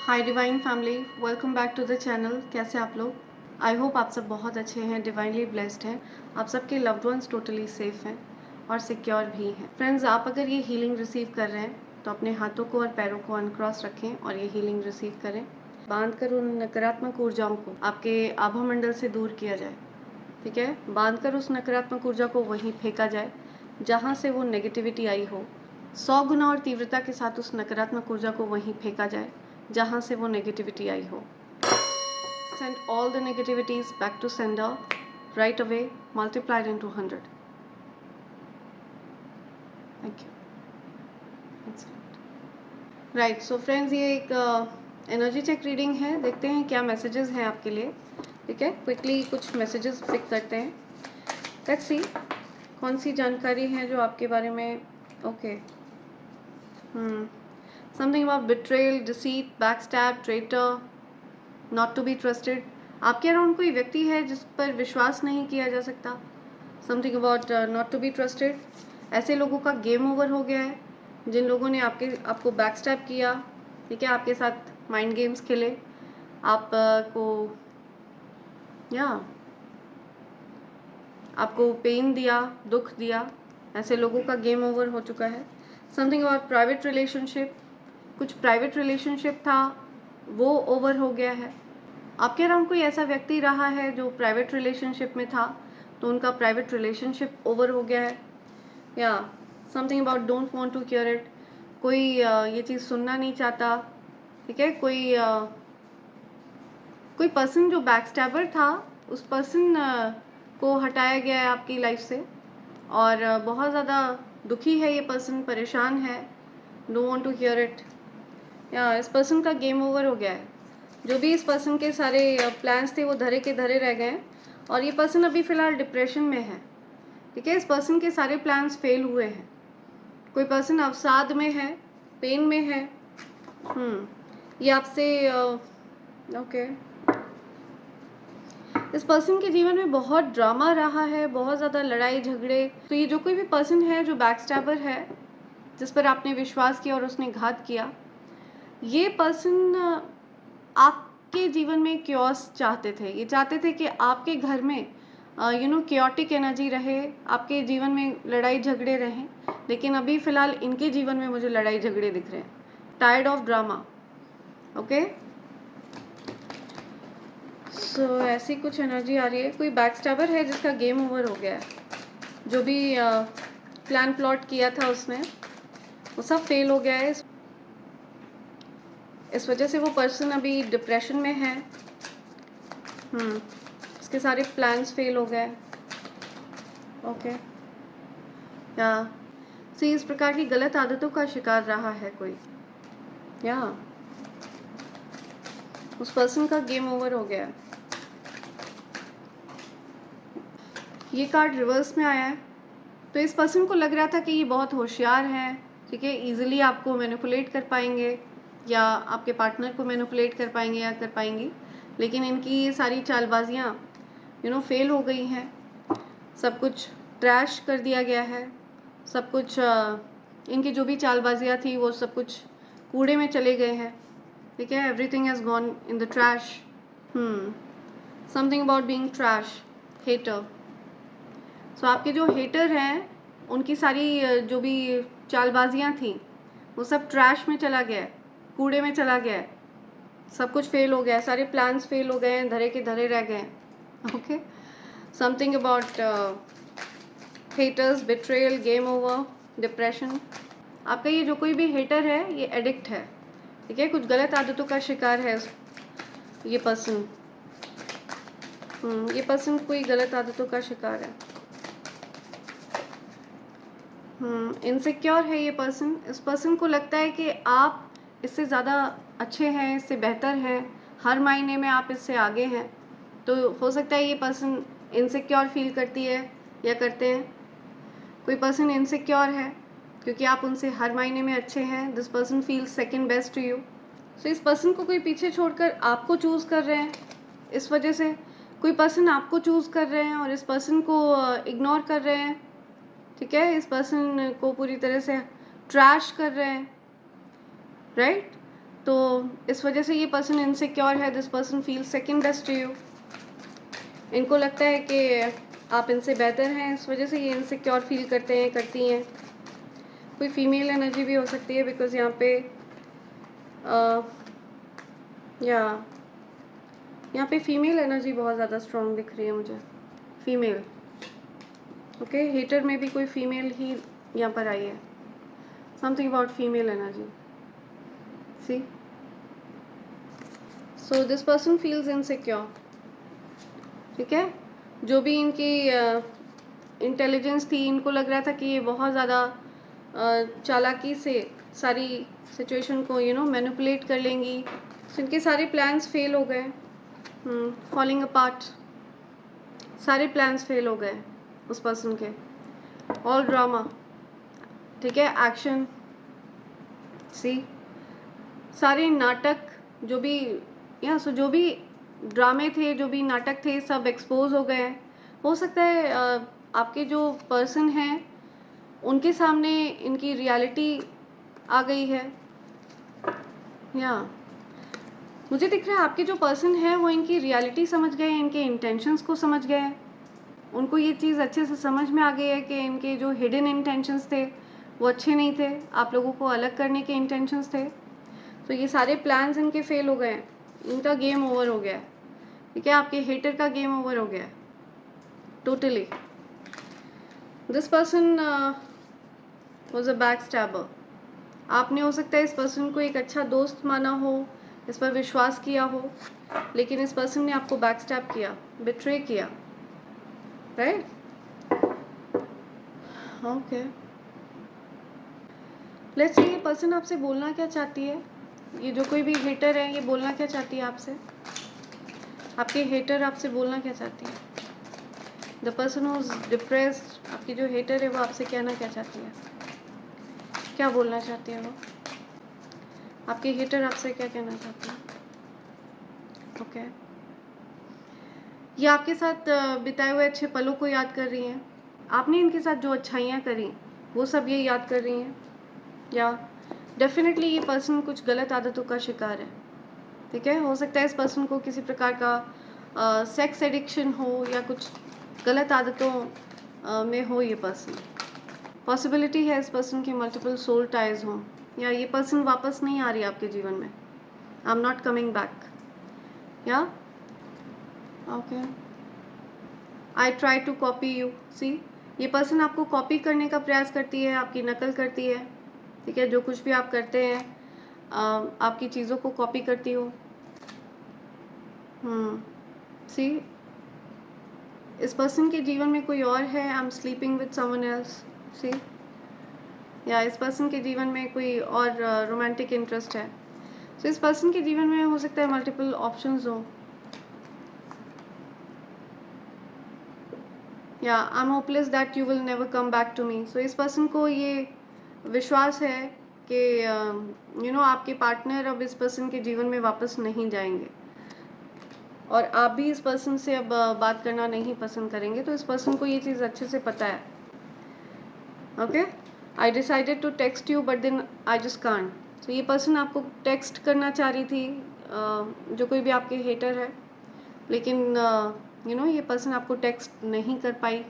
Hi divine family, welcome back to the channel. कैसे आप लोग? आई होप आप सब बहुत अच्छे हैं, डिवाइनली ब्लेस्ड हैं। आप सबके लव्ड वंस टोटली सेफ हैं और सिक्योर भी हैं। फ्रेंड्स, आप अगर ये हीलिंग रिसीव कर रहे हैं तो अपने हाथों को और पैरों को अनक्रॉस रखें और ये हीलिंग रिसीव करें। बांध कर उन नकारात्मक ऊर्जाओं को आपके आभा मंडल से दूर किया जाए। ठीक है, बांध कर उस नकारात्मक ऊर्जा को वहीं फेंका जाए जहाँ से वो नेगेटिविटी आई हो। 100 गुना और तीव्रता के साथ उस नकारात्मक ऊर्जा को वहीं फेंका जाए जहाँ से वो नेगेटिविटी आई हो। Send all the negativities back to sender right away, multiplied into 100. Thank you. Excellent. Right, so friends, ये एक एनर्जी चेक रीडिंग है। देखते हैं क्या मैसेजेस हैं आपके लिए। ठीक है, क्विकली कुछ मैसेजेस पिक करते हैं। लेट्स सी कौन सी जानकारी है जो आपके बारे में। Okay, something about betrayal, deceit, backstab, traitor, not to be trusted. आपके अराउंड कोई व्यक्ति है जिस पर विश्वास नहीं किया जा सकता। Something about not to be trusted. ऐसे लोगों का गेम ओवर हो गया है जिन लोगों ने आपको बैकस्टैब किया। ठीक है, आपके साथ माइंड गेम्स खेले, आपको पेन दिया, दुख दिया। ऐसे लोगों का गेम ओवर हो चुका है। समथिंग अबाउट प्राइवेट रिलेशनशिप, कुछ प्राइवेट रिलेशनशिप था वो ओवर हो गया है। आपके अराउंड कोई ऐसा व्यक्ति रहा है जो प्राइवेट रिलेशनशिप में था तो उनका प्राइवेट रिलेशनशिप ओवर हो गया है। या something about don't want to hear it, कोई ये चीज़ सुनना नहीं चाहता। ठीक है, कोई पर्सन जो बैकस्टैबर था उस पर्सन को हटाया गया है आपकी लाइफ से और बहुत ज़्यादा दुखी है ये पर्सन, परेशान है। Don't want to hear it. या इस पर्सन का गेम ओवर हो गया है। जो भी इस पर्सन के सारे प्लान्स थे वो धरे के धरे रह गए और ये पर्सन अभी फ़िलहाल डिप्रेशन में है। ठीक है, इस पर्सन के सारे प्लान्स फेल हुए हैं। कोई पर्सन अवसाद में है, पेन में है। ये आपसे ओके, इस पर्सन के जीवन में बहुत ड्रामा रहा है, बहुत ज़्यादा लड़ाई झगड़े। तो ये जो कोई भी पर्सन है जो बैकस्टैबर है, जिस पर आपने विश्वास किया और उसने घात किया, ये पर्सन आपके जीवन में क्योस चाहते थे। ये चाहते थे कि आपके घर में क्योटिक एनर्जी रहे, आपके जीवन में लड़ाई झगड़े रहें। लेकिन अभी फ़िलहाल इनके जीवन में मुझे लड़ाई झगड़े दिख रहे हैं। Tired of drama. ओके, सो ऐसी कुछ एनर्जी आ रही है। कोई बैकस्टैबर है जिसका गेम ओवर हो गया है। जो भी प्लान प्लॉट किया था उसने, वो सब फेल हो गया है। इस वजह से वो पर्सन अभी डिप्रेशन में है। उसके सारे प्लान्स फेल हो गए। ओके, या सी इस प्रकार की गलत आदतों का शिकार रहा है कोई, या उस पर्सन का गेम ओवर हो गया। ये कार्ड रिवर्स में आया है। तो इस पर्सन को लग रहा था कि ये बहुत होशियार है। ठीक है, ईजिली आपको मैनिपुलेट कर पाएंगे या आपके पार्टनर को मैनिपुलेट कर पाएंगे या कर पाएंगी। लेकिन इनकी ये सारी चालबाजियाँ फेल हो गई हैं। सब कुछ ट्रैश कर दिया गया है। सब कुछ इनकी जो भी चालबाजियाँ थी वो सब कुछ कूड़े में चले गए हैं। ठीक है, everything has gone in the trash. Something about being trash, hater. So आपके जो हेटर हैं उनकी सारी जो भी चालबाजियाँ थी वो सब ट्रैश में चला गया है, कूड़े में चला गया है। सब कुछ फेल हो गया है, सारे प्लान्स फेल हो गए हैं, धरे के धरे रह गए हैं। Okay, something about haters, betrayal, game over, depression. आपका ये जो कोई भी हेटर है ये एडिक्ट है। ठीक है, कुछ गलत आदतों का शिकार है ये पर्सन। ये पर्सन कोई गलत आदतों का शिकार है। इनसिक्योर है ये पर्सन। इस पर्सन को लगता है कि आप इससे ज़्यादा अच्छे हैं, इससे बेहतर हैं, हर मायने में आप इससे आगे हैं। तो हो सकता है ये पर्सन इनसिक्योर फील करती है या करते हैं। कोई पर्सन इनसिक्योर है क्योंकि आप उनसे हर मायने में अच्छे हैं। This person feels second best to you. So इस पर्सन को कोई पीछे छोड़कर आपको चूज़ कर रहे हैं। इस वजह से कोई पर्सन आपको चूज़ कर रहे हैं और इस पर्सन को इग्नोर कर रहे हैं। ठीक है, इस पर्सन को पूरी तरह से ट्रैश कर रहे हैं। राइट, तो इस वजह से ये पर्सन इनसिक्योर है. This person feel second best to you. इनको लगता है कि आप इनसे बेहतर हैं, इस वजह से ये इनसिक्योर फील करते हैं, करती हैं. कोई फीमेल एनर्जी भी हो सकती है, बिकॉज यहाँ पे यहाँ पे फीमेल एनर्जी बहुत ज़्यादा स्ट्रॉन्ग दिख रही है मुझे. फीमेल. ओके, हेटर में भी कोई फीमेल ही यहाँ पर आई है. Something about female energy. See, so this person feels insecure. ठीक है, जो भी इनकी इंटेलिजेंस थी, इनको लग रहा था कि ये बहुत ज़्यादा चालाकी से सारी सिचुएशन को मैनिपुलेट कर लेंगी. तो इनके सारे प्लान्स फेल हो गए. Falling apart. सारे प्लान्स फेल हो गए उस पर्सन के. All drama. ठीक है, एक्शन. सी, सारे नाटक जो भी जो भी ड्रामे थे, जो भी नाटक थे, सब एक्सपोज हो गए. हो सकता है आपके जो पर्सन हैं उनके सामने इनकी रियलिटी आ गई है. मुझे दिख रहा है आपके जो पर्सन है वो इनकी रियलिटी समझ गए, इनके इंटेंशंस को समझ गए. उनको ये चीज़ अच्छे से समझ में आ गई है कि इनके जो हिडन इंटेंशंस थे वो अच्छे नहीं थे, आप लोगों को अलग करने के इंटेंशंस थे. तो ये सारे प्लान्स इनके फेल हो गए. इनका गेम ओवर हो गया. ठीक है, आपके हेटर का गेम ओवर हो गया totally. This person was a back stabber. आपने हो सकता है इस पर्सन को एक अच्छा दोस्त माना हो, इस पर विश्वास किया हो, लेकिन इस पर्सन ने आपको बैक स्टैब किया, बिट्रे किया. राइट? ओके, लेट्स सी ये पर्सन आपसे बोलना क्या चाहती है. ये जो कोई भी हेटर है, ये बोलना क्या चाहती है आपसे. आपके हेटर आपसे बोलना क्या चाहती है. The person who is depressed, आपकी जो हेटर है वो आपसे कहना क्या चाहती है, क्या बोलना चाहती है वो. आपके हेटर आपसे क्या कहना चाहती है. ओके, ये आपके साथ बिताए हुए अच्छे पलों को याद कर रही हैं. आपने इनके साथ जो अच्छाइयाँ करी वो सब ये याद कर रही हैं. या डेफिनेटली ये पर्सन कुछ गलत आदतों का शिकार है. ठीक है, हो सकता है इस पर्सन को किसी प्रकार का सेक्स एडिक्शन हो या कुछ गलत आदतों में हो ये पर्सन. पॉसिबिलिटी है इस पर्सन के मल्टीपल सोल टाइज हों, या ये पर्सन वापस नहीं आ रही आपके जीवन में. I am not coming back. या okay, I try to copy you. See, ये पर्सन आपको कॉपी करने का प्रयास करती है, आपकी नकल करती है. ठीक है, जो कुछ भी आप करते हैं आपकी चीज़ों को कॉपी करती हो. सी, इस पर्सन के जीवन में कोई और है. I am sleeping with someone else. See, या इस पर्सन के जीवन में कोई और रोमांटिक इंटरेस्ट है. सो इस पर्सन के जीवन में हो सकता है मल्टीपल ऑप्शंस हो. या I am hopeless that you will never come back to me. So इस पर्सन को ये विश्वास है कि आपके पार्टनर अब इस पर्सन के जीवन में वापस नहीं जाएंगे, और आप भी इस पर्सन से अब बात करना नहीं पसंद करेंगे. तो इस पर्सन को ये चीज़ अच्छे से पता है. Okay, I decided to text you but then I just can't. तो ये पर्सन आपको टेक्स्ट करना चाह रही थी, जो कोई भी आपके हेटर है, लेकिन ये पर्सन आपको टेक्स्ट नहीं कर पाई.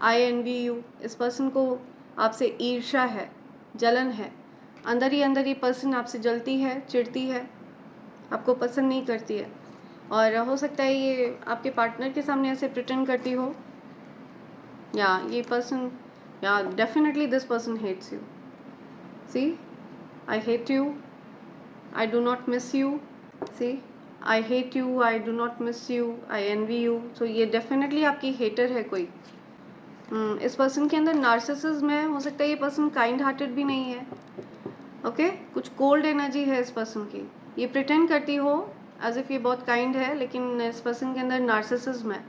आई एनवी यू. इस पर्सन को आपसे ईर्ष्या है, जलन है. अंदर ही अंदर ये पर्सन आपसे जलती है, चिढ़ती है, आपको पसंद नहीं करती है. और हो सकता है ये आपके पार्टनर के सामने ऐसे प्रिटेंड करती हो, या ये पर्सन, या definitely this person hates you. See, I hate you, I do not miss you. See, I hate you, I do not miss you, I envy you. So ये डेफिनेटली आपकी हेटर है कोई. इस पर्सन के अंदर narcissism है. हो सकता है ये पर्सन काइंड हार्टेड भी नहीं है. ओके, कुछ कोल्ड एनर्जी है इस पर्सन की. ये प्रिटेंड करती हो एज इफ ये बहुत काइंड है, लेकिन इस पर्सन के अंदर नार्सिसिज्म है.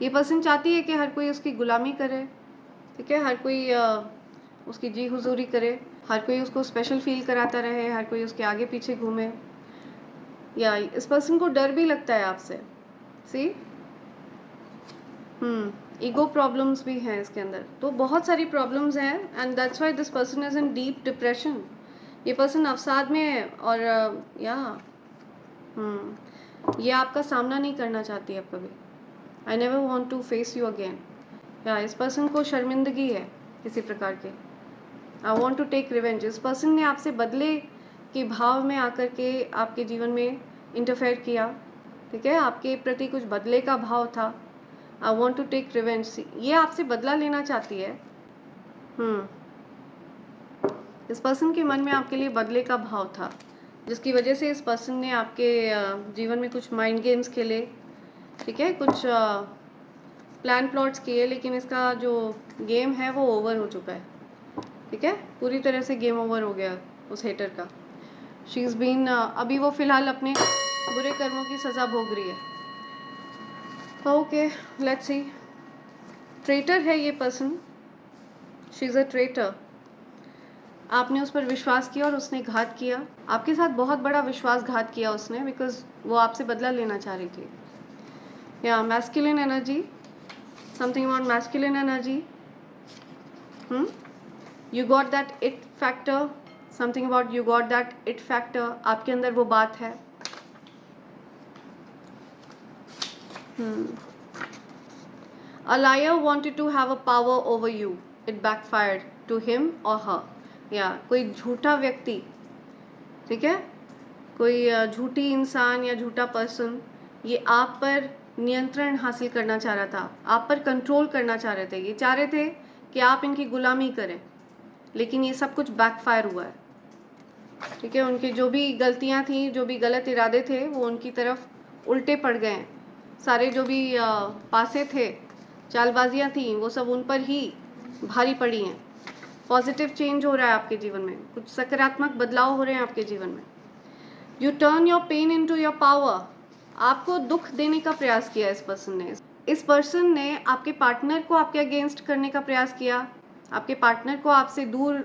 ये पर्सन चाहती है कि हर कोई उसकी गुलामी करे. ठीक है, हर कोई उसकी जी हुजूरी करे, हर कोई उसको स्पेशल फील कराता रहे, हर कोई उसके आगे पीछे घूमे. या इस पर्सन को डर भी लगता है आपसे. सी, ईगो प्रॉब्लम्स भी हैं इसके अंदर. तो बहुत सारी प्रॉब्लम्स हैं, and that's why this person is in deep depression. ये पर्सन अवसाद में है और ये आपका सामना नहीं करना चाहती अब कभी। I never want to face you again. या इस पर्सन को शर्मिंदगी है किसी प्रकार की। I want to take revenge. इस पर्सन ने आपसे बदले के भाव में आकर के आपके जीवन में इंटरफेयर किया, ठीक है, आपके प्रति कुछ बदले का भाव था। I want to take revenge, ये आपसे बदला लेना चाहती है। इस पर्सन के मन में आपके लिए बदले का भाव था, जिसकी वजह से इस पर्सन ने आपके जीवन में कुछ माइंड गेम्स खेले, ठीक है, कुछ प्लान प्लॉट्स किए, लेकिन इसका जो गेम है वो ओवर हो चुका है, ठीक है, पूरी तरह से गेम ओवर हो गया उस हेटर का। शी इज़ बीन अभी वो फिलहाल अपने बुरे कर्मों की सज़ा भोग रही है। Okay, let's see. ट्रेटर है ये person, she is a traitor. आपने उस पर विश्वास किया और उसने घात किया। आपके साथ बहुत बड़ा विश्वासघात किया उसने, बिकॉज वो आपसे बदला लेना चाह रही थी। या masculine energy, something about masculine energy. You got that it factor, something about you got that it factor. आपके अंदर वो बात है। A liar wanted to have a power over you. It backfired to him or her. या कोई झूठा व्यक्ति, ठीक है, कोई झूठी इंसान या झूठा पर्सन, ये आप पर नियंत्रण हासिल करना चाह रहा था, आप पर कंट्रोल करना चाह रहे थे। ये चाह रहे थे कि आप इनकी गुलामी करें, लेकिन ये सब कुछ बैकफायर हुआ है, ठीक है। उनकी जो भी गलतियां थी, जो भी गलत इरादे थे, वो उनकी तरफ उल्टे पड़ गए हैं। सारे जो भी पासे थे, चालबाजियां थी, वो सब उन पर ही भारी पड़ी हैं। पॉजिटिव चेंज हो रहा है आपके जीवन में, कुछ सकारात्मक बदलाव हो रहे हैं आपके जीवन में। You turn your pain into your power. आपको दुख देने का प्रयास किया इस पर्सन ने। इस पर्सन ने आपके पार्टनर को आपके अगेंस्ट करने का प्रयास किया, आपके पार्टनर को आपसे दूर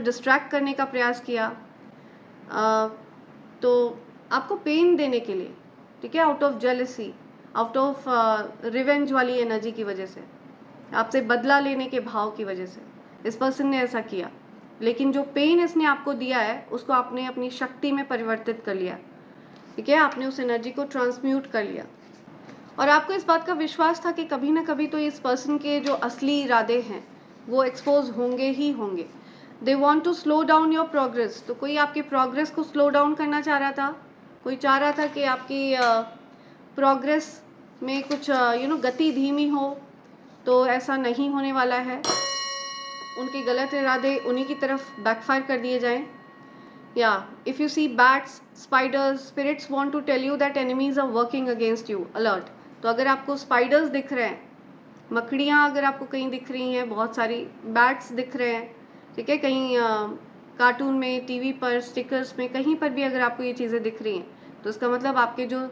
डिस्ट्रैक्ट करने का प्रयास किया, तो आपको पेन देने के लिए, ठीक है, out of jealousy, out of revenge वाली एनर्जी की वजह से, आपसे बदला लेने के भाव की वजह से इस पर्सन ने ऐसा किया। लेकिन जो पेन इसने आपको दिया है, उसको आपने अपनी शक्ति में परिवर्तित कर लिया, ठीक है, आपने उस एनर्जी को ट्रांसम्यूट कर लिया। और आपको इस बात का विश्वास था कि कभी ना कभी तो इस पर्सन के जो असली इरादे हैं वो एक्सपोज होंगे ही होंगे। They want to slow down your progress. तो कोई आपके प्रोग्रेस को स्लो डाउन करना चाह रहा था, कोई चाह रहा था कि आपकी प्रोग्रेस में कुछ गति धीमी हो, तो ऐसा नहीं होने वाला है। उनके गलत इरादे उन्हीं की तरफ बैकफायर कर दिए जाएं। या if you see bats, spiders, spirits want to tell you that enemies are working against you, alert. तो अगर आपको स्पाइडर्स दिख रहे हैं, मकड़ियाँ अगर आपको कहीं दिख रही हैं, बहुत सारी बैट्स दिख रहे हैं, ठीक है, कहीं कार्टून में, टीवी पर, स्टिकर्स में, कहीं पर भी अगर आपको ये चीज़ें दिख रही हैं, तो इसका मतलब आपके जो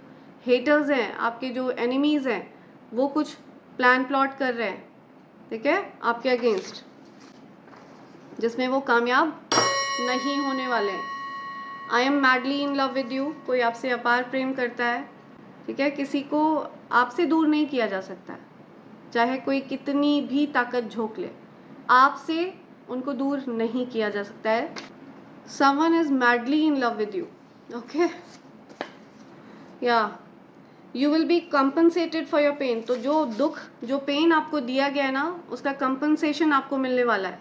हेटर्स हैं, आपके जो एनिमीज़ हैं, वो कुछ प्लान प्लॉट कर रहे हैं, ठीक है, आपके अगेंस्ट, जिसमें वो कामयाब नहीं होने वाले हैं। I am madly in love with you. कोई आपसे अपार प्रेम करता है, ठीक है, किसी को आपसे दूर नहीं किया जा सकता है, चाहे कोई कितनी भी ताकत झोंक ले, आपसे उनको दूर नहीं किया जा सकता है। Someone is madly in love with you, okay. या you will be compensated for your pain. तो जो दुख, जो पेन आपको दिया गया है ना, उसका कंपनसेशन आपको मिलने वाला है।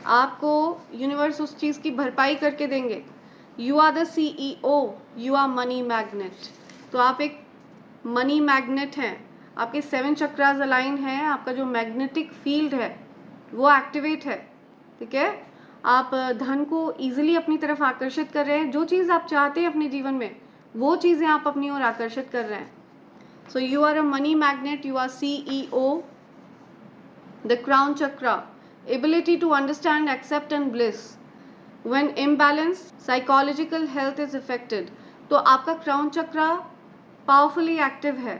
आपको यूनिवर्स उस चीज़ की भरपाई करके देंगे। You are the CEO, you are money magnet. तो आप एक मनी मैग्नेट हैं, आपके 7 चक्रास अलाइन हैं, आपका जो मैग्नेटिक फील्ड है वो एक्टिवेट है, ठीक है। आप धन को ईजिली अपनी तरफ आकर्षित कर रहे हैं। जो चीज़ आप चाहते हैं अपने जीवन में, वो चीज़ें आप अपनी ओर आकर्षित कर रहे हैं। So you are a money magnet, you are CEO। The crown chakra, ability to understand, accept and bliss. When imbalance, psychological health is affected. तो आपका क्राउन चक्रा पावरफुली एक्टिव है।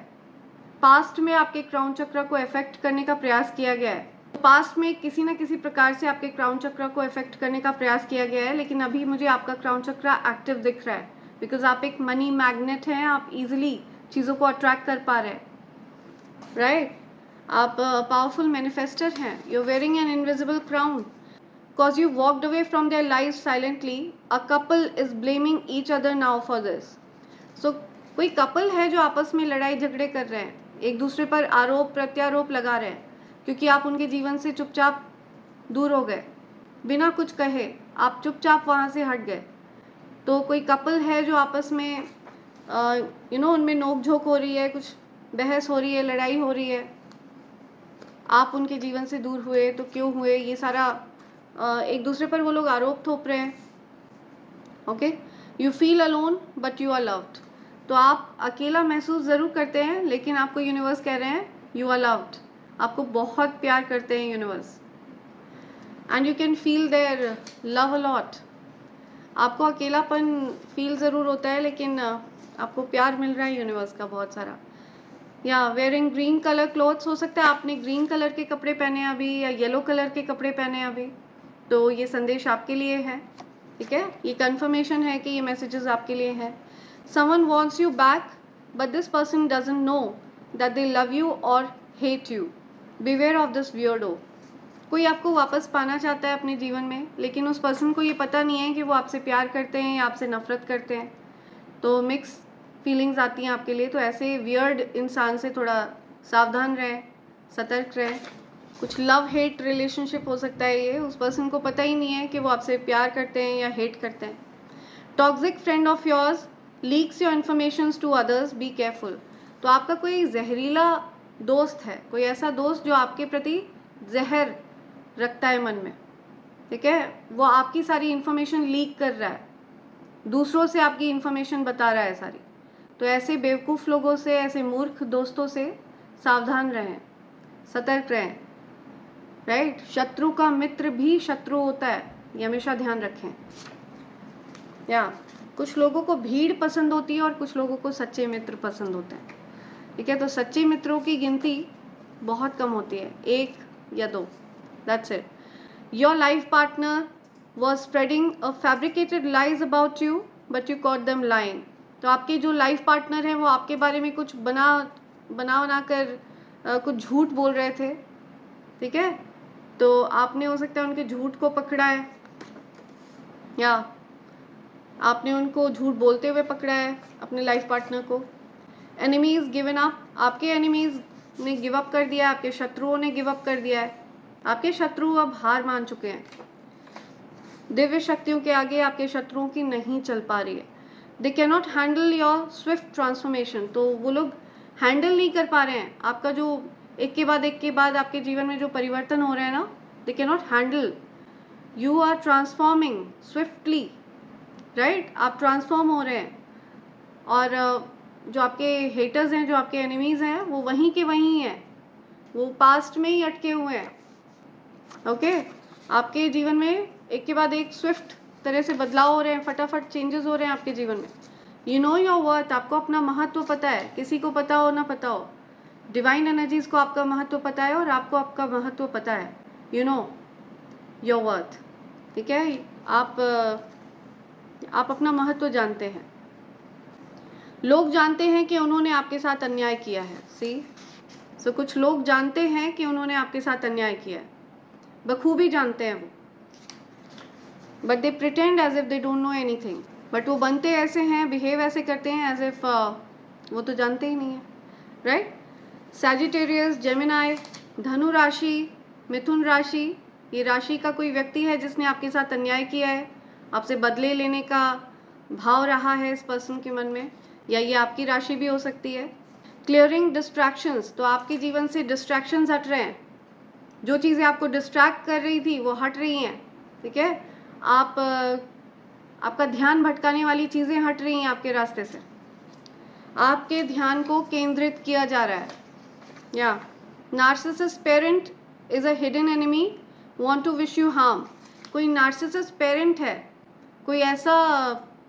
पास्ट में आपके क्राउन चक्र को इफेक्ट करने का प्रयास किया गया है। पास्ट में किसी न किसी प्रकार से आपके क्राउन चक्र को इफेक्ट करने का प्रयास किया गया है, लेकिन अभी मुझे आपका क्राउन चक्र एक्टिव दिख रहा है, बिकॉज आप एक मनी मैग्नेट हैं। आप इजिली चीज़ों को अट्रैक्ट कर पा रहे हैं, राइट। आप पावरफुल मैनिफेस्टर हैं। You are wearing an invisible crown. cause you walked away from their lives silently. A couple is blaming each other now for this. So कोई कपल है जो आपस में लड़ाई झगड़े कर रहे हैं, एक दूसरे पर आरोप प्रत्यारोप लगा रहे हैं, क्योंकि आप उनके जीवन से चुपचाप दूर हो गए, बिना कुछ कहे आप चुपचाप वहाँ से हट गए. तो कोई कपल है जो आपस में उनमें नोक झोंक हो रही है, कुछ बहस हो रही है, लड़ाई हो रही है, आप उनके जीवन से दूर हुए तो क्यों हुए, ये सारा एक दूसरे पर वो लोग आरोप थोप रहे हैं. Okay, you feel alone but you are loved. तो आप अकेला महसूस ज़रूर करते हैं, लेकिन आपको यूनिवर्स कह रहे हैं यू आर लव्ड. आपको बहुत प्यार करते हैं universe. And you can feel their love a lot. आपको अकेलापन फील ज़रूर होता है, लेकिन आपको प्यार मिल रहा है यूनिवर्स का बहुत सारा. या वेयरिंग ग्रीन कलर क्लोथ्स, हो सकता है आपने ग्रीन कलर के कपड़े पहने अभी, या येलो कलर के कपड़े पहने अभी, तो ये संदेश आपके लिए है. ठीक है, ये कंफर्मेशन है कि ये मैसेजेस आपके लिए है. Someone wants you back but this person doesn't know that they love you और hate you. Beware of this weirdo. कोई आपको वापस पाना चाहता है अपने जीवन में, लेकिन उस पर्सन को ये पता नहीं है कि वो आपसे प्यार करते हैं या आपसे नफरत करते हैं. तो मिक्स फीलिंग्स आती हैं आपके लिए. तो ऐसे वियर्ड इंसान से थोड़ा सावधान रहें, सतर्क रहें. कुछ लव हेट रिलेशनशिप हो सकता है ये. उस पर्सन को पता ही नहीं है कि वो आपसे प्यार करते हैं या हेट करते हैं. Toxic friend of yours leaks your informations to others, be careful. तो आपका कोई जहरीला दोस्त है, कोई ऐसा दोस्त जो आपके प्रति जहर रखता है मन में. ठीक है, वो आपकी सारी इन्फॉर्मेशन लीक कर रहा है, दूसरों से आपकी इन्फॉर्मेशन बता रहा है सारी. तो ऐसे बेवकूफ़ लोगों से, ऐसे मूर्ख दोस्तों से सावधान रहें, सतर्क रहें. राइट, शत्रु का मित्र भी शत्रु होता है, ये हमेशा ध्यान रखें. या कुछ लोगों को भीड़ पसंद होती है और कुछ लोगों को सच्चे मित्र पसंद होते हैं. ठीक है, तो सच्चे मित्रों की गिनती बहुत कम होती है, 1 या 2. That's it. Your life partner was spreading a fabricated lies about you but you caught them lying. तो आपके जो लाइफ पार्टनर हैं वो आपके बारे में कुछ बना कर कुछ झूठ बोल रहे थे. ठीक है, तो आपने हो सकता है उनके झूठ को पकड़ा है, या आपने उनको झूठ बोलते हुए पकड़ा है अपने लाइफ पार्टनर को. Enemies given up. आपके एनिमीज ने गिव अप कर दिया, आपके शत्रुओं ने गिव अप कर दिया है. आपके शत्रु अब हार मान चुके हैं. दिव्य शक्तियों के आगे आपके शत्रुओं की नहीं चल पा रही है. दे can not handle your Swift transformation. तो वो लोग हैंडल नहीं कर पा रहे हैं आपका जो एक के बाद आपके जीवन में जो परिवर्तन हो रहे हैं ना. They can not handle. You are transforming swiftly. Right, आप ट्रांसफॉर्म हो रहे हैं. और जो आपके हेटर्स हैं, जो आपके एनिमीज़ हैं, वो वहीं के वहीं हैं, वो पास्ट में ही अटके हुए हैं. ओके, आपके जीवन में एक के बाद एक स्विफ्ट तरह से बदलाव हो रहे हैं, फटाफट चेंजेस हो रहे हैं आपके जीवन में. You know your worth. आपको अपना महत्व पता है, किसी को पता हो ना पता हो, डिवाइन एनर्जीज को आपका महत्व पता है और आपको आपका महत्व पता है. You know your worth. ठीक है, आप अपना महत्व जानते हैं. लोग जानते हैं कि उन्होंने आपके साथ अन्याय किया है. सो कुछ लोग जानते हैं कि उन्होंने आपके साथ अन्याय किया है, बखूबी जानते हैं वो. But they pretend as if they don't know anything. But वो बनते ऐसे हैं, बिहेव ऐसे करते हैं एज इफ वो तो जानते ही नहीं है. राइट. सैजिटेरियस, जेमिनाई, धनु राशि, मिथुन राशि. ये राशि का कोई व्यक्ति है जिसने आपके साथ अन्याय किया है, आपसे बदले लेने का भाव रहा है इस पर्सन के मन में, या ये आपकी राशि भी हो सकती है. Clearing distractions. तो आपके जीवन से डिस्ट्रैक्शंस हट रहे हैं. जो चीज़ें आपको डिस्ट्रैक्ट कर रही थी वो हट रही हैं. ठीक है, आपका ध्यान भटकाने वाली चीज़ें हट रही हैं आपके रास्ते से. आपके ध्यान को केंद्रित किया जा रहा है. या narcissist parent is a hidden enemy want to wish you harm. कोई नार्सिसिस्ट पेरेंट है, कोई ऐसा,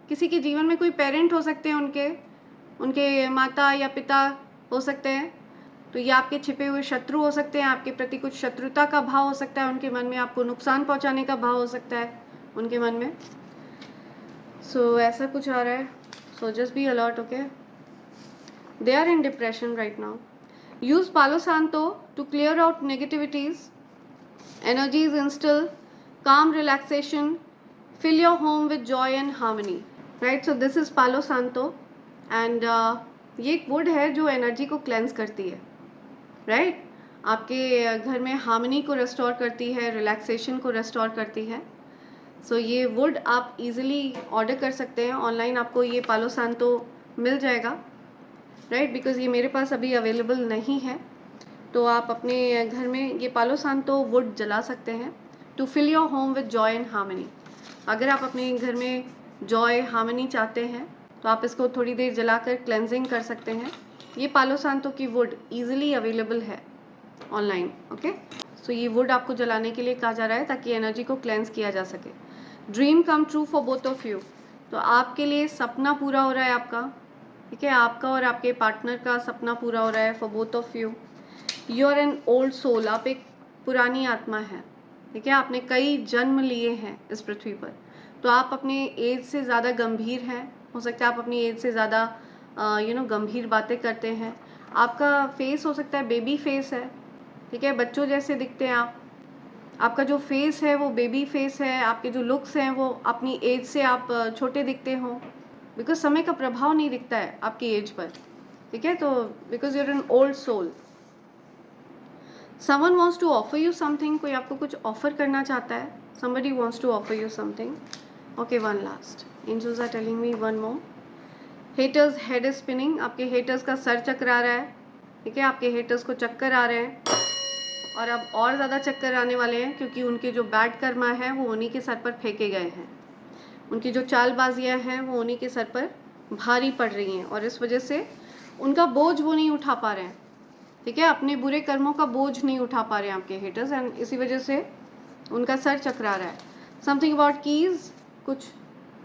किसी के जीवन में कोई पेरेंट हो सकते हैं, उनके माता या पिता हो सकते हैं. तो ये आपके छिपे हुए शत्रु हो सकते हैं, आपके प्रति कुछ शत्रुता का भाव हो सकता है उनके मन में, आपको नुकसान पहुंचाने का भाव हो सकता है उनके मन में. सो ऐसा कुछ आ रहा है. So just be alert. Okay, they are in depression right now. Use Palo Santo to clear out negativities. Energies instill calm relaxation, fill your home with joy and harmony. Right, so this is Palo Santo and ये एक would है जो energy को cleanse करती है. Right, आपके घर में हार्मनी को रेस्टोर करती है, रिलैक्सेशन को रेस्टोर करती है. सो ये वुड आप इजीली ऑर्डर कर सकते हैं ऑनलाइन. आपको ये पालो सांतो मिल जाएगा. राइट, बिकॉज ये मेरे पास अभी अवेलेबल नहीं है. तो आप अपने घर में ये पालो सांतो वुड जला सकते हैं to fill your home with joy and harmony. अगर आप अपने घर में जॉय हार्मनी चाहते हैं तो आप इसको थोड़ी देर जलाकर क्लेंजिंग कर सकते हैं. ये पालो सांतो की वुड ईजिली अवेलेबल है ऑनलाइन. ओके, सो ये वुड आपको जलाने के लिए कहा जा रहा है ताकि एनर्जी को क्लेंस किया जा सके. Dream come true for both of you. तो आपके लिए सपना पूरा हो रहा है आपका. ठीक है, आपका और आपके पार्टनर का सपना पूरा हो रहा है for both of you. You are an old soul. आप एक पुरानी आत्मा है. ठीक है, आपने कई जन्म लिए हैं इस पृथ्वी पर. तो आप अपने एज से ज़्यादा गंभीर हैं. हो सकता है आप अपनी एज से ज़्यादा गंभीर बातें करते हैं. आपका फेस हो सकता है बेबी फेस है. ठीक है, बच्चों जैसे दिखते हैं आप. आपका जो फेस है वो बेबी फेस है. आपके जो लुक्स हैं वो अपनी एज से आप छोटे दिखते हो. बिकॉज समय का प्रभाव नहीं दिखता है आपकी एज पर. ठीक है, तो because you are an old soul. Someone wants to offer you something. कोई आपको कुछ ऑफर करना चाहता है. Somebody wants to offer you something. Okay, one last. Angels are telling me one more. Haters head is spinning. आपके haters का सर चकरा रहा है. ठीक है, आपके हेटर्स को चक्कर आ रहे हैं और अब और ज़्यादा चक्कर आने वाले हैं क्योंकि उनके जो बैड कर्मा है वो उन्हीं के सर पर फेंके गए हैं. उनकी जो चालबाजियाँ हैं वो उन्हीं के सर पर भारी पड़ रही हैं और इस वजह से उनका बोझ वो नहीं उठा पा रहे हैं. ठीक है, अपने बुरे कर्मों का बोझ नहीं उठा पा रहे हैं आपके हेटर्स एंड इसी वजह से उनका सर चकरा रहा है. Something about keys. कुछ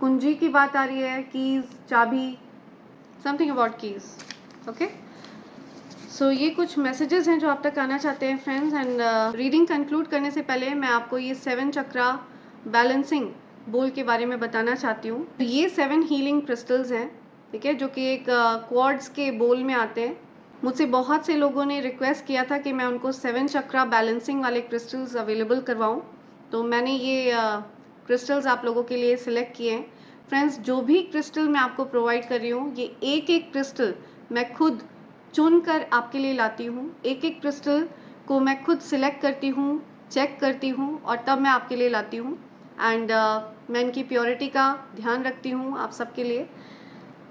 कुंजी की बात आ रही है. कीज़, चाबी, समथिंग अबाउट कीज़. ओके, सो ये कुछ मैसेजेस हैं जो आप तक आना चाहते हैं फ्रेंड्स. एंड रीडिंग कंक्लूड करने से पहले मैं आपको ये 7 चक्रा बैलेंसिंग बोल के बारे में बताना चाहती हूँ. तो ये 7 हीलिंग क्रिस्टल्स हैं. ठीक है, जो कि एक क्वार्ट्ज के बोल में आते हैं. मुझसे बहुत से लोगों ने रिक्वेस्ट किया था कि मैं उनको 7 चक्रा बैलेंसिंग वाले क्रिस्टल्स अवेलेबल करवाऊँ. तो मैंने ये क्रिस्टल्स आप लोगों के लिए सिलेक्ट किए हैं. फ्रेंड्स, जो भी क्रिस्टल मैं आपको प्रोवाइड कर रही हूँ ये एक एक क्रिस्टल मैं खुद चुन कर आपके लिए लाती हूँ. एक एक क्रिस्टल को मैं खुद सिलेक्ट करती हूँ, चेक करती हूँ और तब मैं आपके लिए लाती हूँ. एंड मैं इनकी प्योरिटी का ध्यान रखती हूँ आप सबके लिए.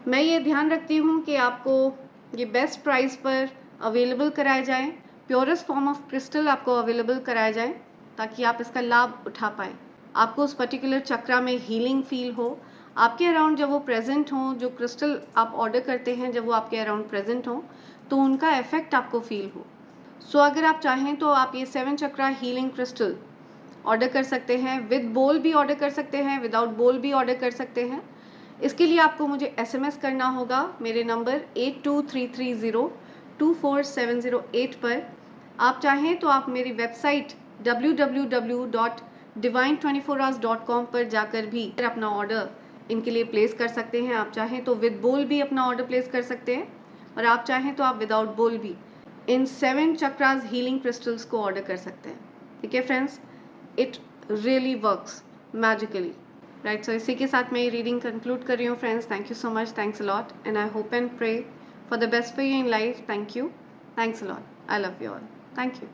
मैं ये ध्यान रखती हूँ कि आपको ये बेस्ट प्राइस पर अवेलेबल कराए जाएँ. प्योरेस्ट फॉर्म ऑफ क्रिस्टल आपको अवेलेबल कराया जाए ताकि आप इसका लाभ उठा पाएँ. आपको उस पर्टिकुलर चक्रा में हीलिंग फील हो. आपके अराउंड जब वो प्रेजेंट हों, जो क्रिस्टल आप ऑर्डर करते हैं जब वो आपके अराउंड प्रेजेंट हों तो उनका इफेक्ट आपको फील हो. सो अगर आप चाहें तो आप ये 7 चक्रा हीलिंग क्रिस्टल ऑर्डर कर सकते हैं. विद बोल भी ऑर्डर कर सकते हैं, विदाउट बोल भी ऑर्डर कर सकते हैं. इसके लिए आपको मुझे SMS करना होगा मेरे नंबर 8233024708 पर. आप चाहें तो आप मेरी वेबसाइट www.divine24hours.com पर जाकर भी अपना ऑर्डर इनके लिए प्लेस कर सकते हैं. आप चाहें तो विद बोल भी अपना ऑर्डर प्लेस कर सकते हैं और आप चाहें तो आप विदाउट बोल भी इन 7 चक्रास हीलिंग क्रिस्टल्स को ऑर्डर कर सकते हैं. ठीक है friends, it really works magically. Right, so इसी के साथ मैं ये रीडिंग कंक्लूड कर रही हूँ friends. Thank you so much. Thanks a lot and I hope and pray for the best for you in life. Thank you. Thanks a lot. I love you all. Thank you.